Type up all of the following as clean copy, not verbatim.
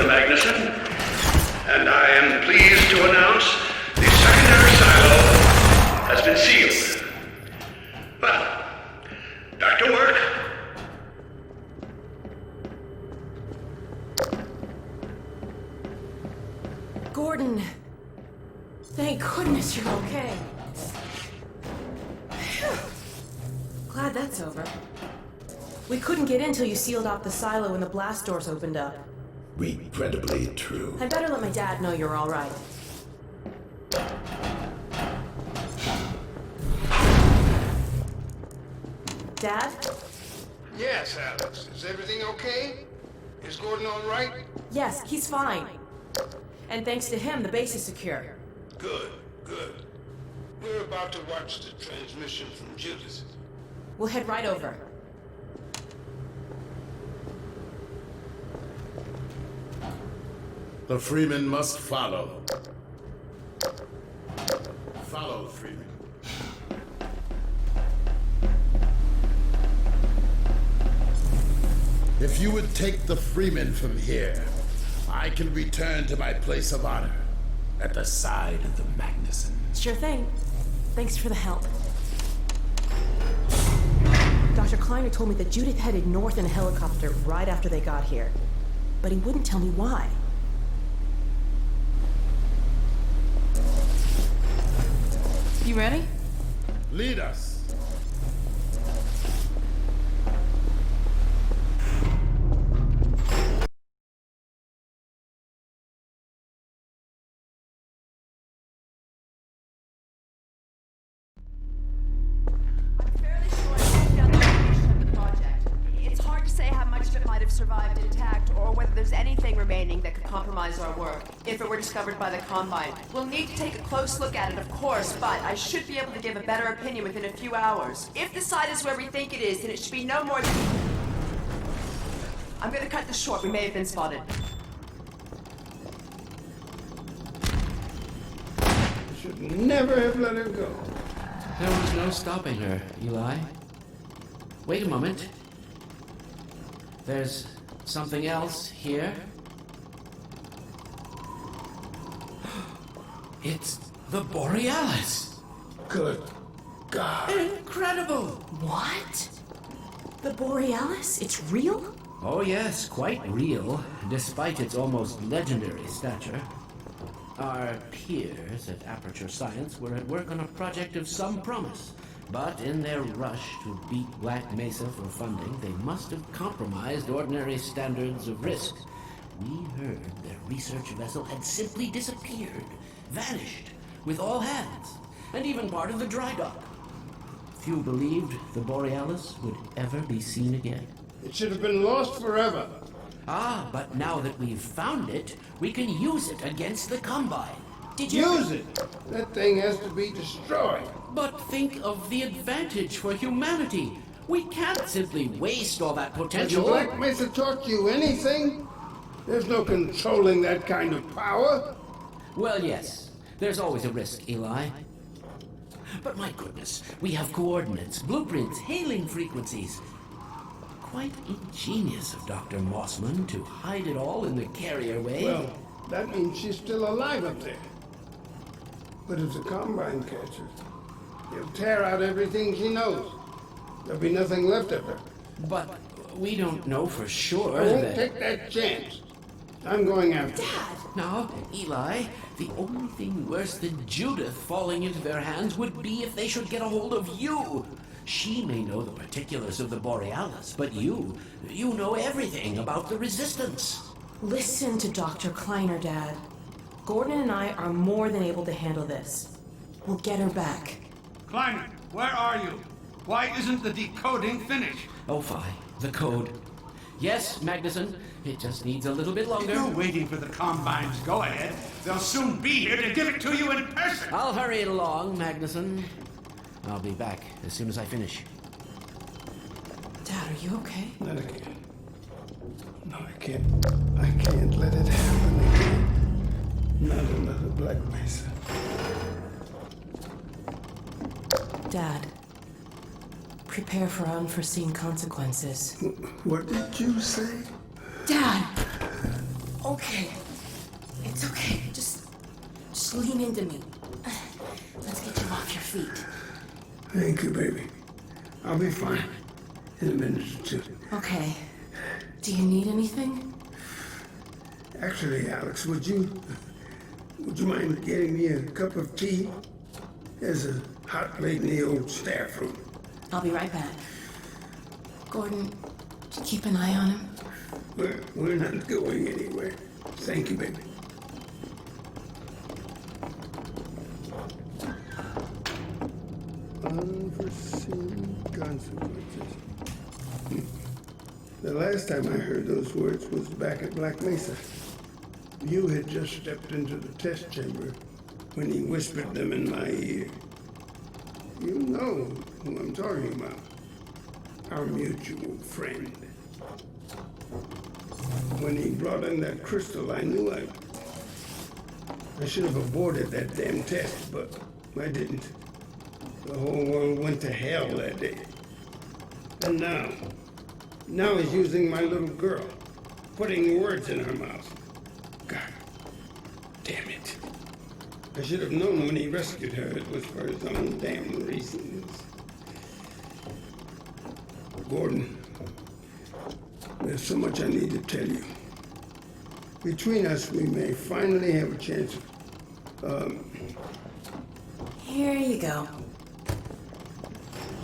Dr. Magnuson, and I am pleased to announce the secondary silo has been sealed. Well, back to work. Gordon, thank goodness you're okay. Phew. Glad that's over. We couldn't get in till you sealed off the silo and the blast doors opened up. Regrettably true. I'd better let my dad know you're all right. Dad? Yes, Alex. Is everything okay? Is Gordon all right? Yes, he's fine. And thanks to him, the base is secure. Good, good. We're about to watch the transmission from Judith. We'll head right over. The Freeman must follow. Follow, Freeman. If you would take the Freeman from here, I can return to my place of honor at the side of the Magnuson. Sure thing. Thanks for the help. Dr. Kleiner told me that Judith headed north in a helicopter right after they got here. But he wouldn't tell me why. You ready? Lead us. Survived intact, or whether there's anything remaining that could compromise our work if it were discovered by the Combine. We'll need to take a close look at it, of course, but I should be able to give a better opinion within a few hours. If the site is where we think it is, then it should be no more than... I'm gonna cut this short. We may have been spotted. You should never have let her go. There was no stopping her, Eli. Wait a moment. There's something else here. It's the Borealis. Good God. Incredible! What? The Borealis? It's real? Oh yes, quite real, despite its almost legendary stature. Our peers at Aperture Science were at work on a project of some promise. But in their rush to beat Black Mesa for funding, they must have compromised ordinary standards of risk. We heard their research vessel had simply disappeared, vanished, with all hands, and even part of the dry dock. Few believed the Borealis would ever be seen again. It should have been lost forever. Ah, but now that we've found it, we can use it against the Combine. Did you... Use it! That thing has to be destroyed. But think of the advantage for humanity. We can't simply waste all that Has the potential. Black Mesa taught you anything? There's no controlling that kind of power. Well, yes. There's always a risk, Eli. But my goodness, we have coordinates, blueprints, hailing frequencies. Quite ingenious of Dr. Mossman to hide it all in the carrier way. Well, that means she's still alive up there. But if the Combine catches, he'll tear out everything she knows. There'll be nothing left of her. But we don't know for sure I won't that... take that chance. I'm going after her. Dad! Now, Eli, the only thing worse than Judith falling into their hands would be if they should get a hold of you. She may know the particulars of the Borealis, but you know everything about the Resistance. Listen to Dr. Kleiner, Dad. Gordon and I are more than able to handle this. We'll get her back. Kleiner, where are you? Why isn't the decoding finished? Oh, fine. The code. Yes, Magnuson. It just needs a little bit longer. You're waiting for the Combine's go-ahead. They'll soon be here to give it to you in person. I'll hurry it along, Magnuson. I'll be back as soon as I finish. Dad, are you okay? Not again. No, I can't. I can't let it happen again. Not another Black Mesa. Dad, prepare for unforeseen consequences. What did you say? Dad! Okay. It's okay. Just lean into me. Let's get you off your feet. Thank you, baby. I'll be fine in a minute or two. Okay. Do you need anything? Actually, Alex, would you mind getting me a cup of tea? There's a hot plate in the old staff room. I'll be right back. Gordon, keep an eye on him. We're not going anywhere. Thank you, baby. Unforeseen consequences. The last time I heard those words was back at Black Mesa. You had just stepped into the test chamber when he whispered them in my ear. You know who I'm talking about. Our mutual friend. When he brought in that crystal, I knew I should have aborted that damn test, but I didn't. The whole world went to hell that day. And now he's using my little girl, putting words in her mouth. God damn it. I should have known when he rescued her it was for his own damn reasons. Gordon, there's so much I need to tell you. Between us, we may finally have a chance of, Here you go.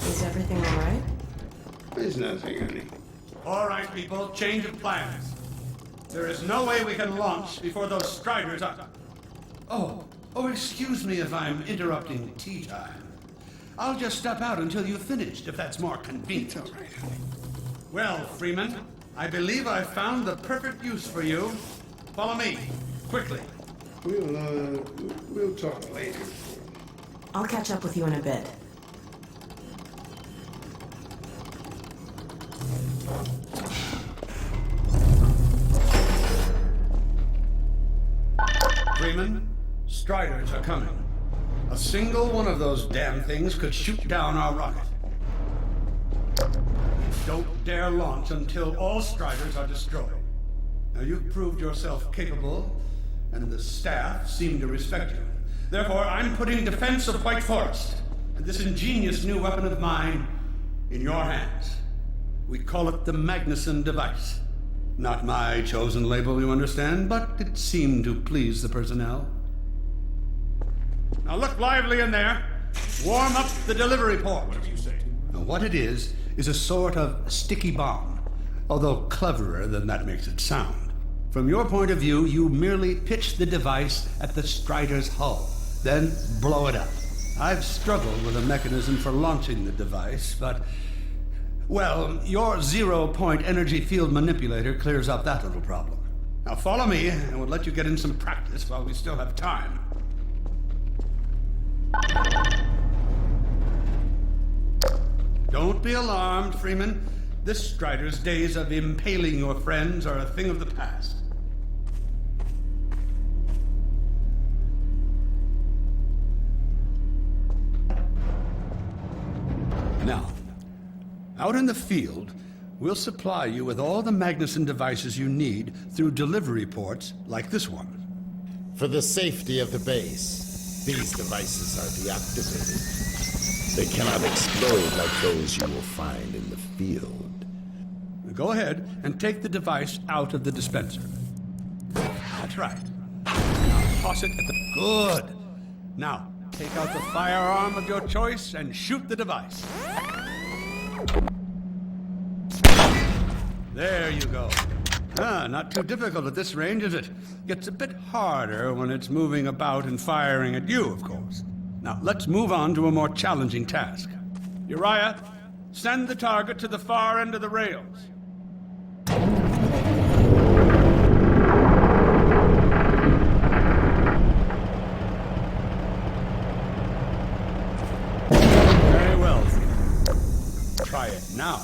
Is everything all right? there's nothing, honey. All right, people, change of plans. There is no way we can launch before those Striders are... Oh, excuse me if I'm interrupting tea time. I'll just step out until you've finished, if that's more convenient. All right, honey. Well, Freeman, I believe I've found the perfect use for you. Follow me, quickly. We'll talk later. I'll catch up with you in a bit. Freeman, Striders are coming. A single one of those damn things could shoot down our rocket. Don't dare launch until all Striders are destroyed. Now, you've proved yourself capable, and the staff seem to respect you. Therefore, I'm putting defense of White Forest and this ingenious new weapon of mine in your hands. We call it the Magnuson device. Not my chosen label, you understand, but it seemed to please the personnel. Now look lively in there. Warm up the delivery port. Whatever you say. Now, what it is a sort of sticky bomb, although cleverer than that makes it sound. From your point of view, you merely pitch the device at the Strider's hull, then blow it up. I've struggled with a mechanism for launching the device, but... well, your zero-point energy field manipulator clears up that little problem. Now follow me, and we'll let you get in some practice while we still have time. Don't be alarmed, Freeman. This Strider's days of impaling your friends are a thing of the past. Now, out in the field, we'll supply you with all the Magnuson devices you need through delivery ports like this one. For the safety of the base, these devices are deactivated. They cannot explode like those you will find in the field. Go ahead and take the device out of the dispenser. That's right. Now toss it at the... Good! Now, take out the firearm of your choice and shoot the device. There you go. Not too difficult at this range, is it? Gets a bit harder when it's moving about and firing at you, of course. Now, let's move on to a more challenging task. Uriah, send the target to the far end of the rails. Very well. Try it now.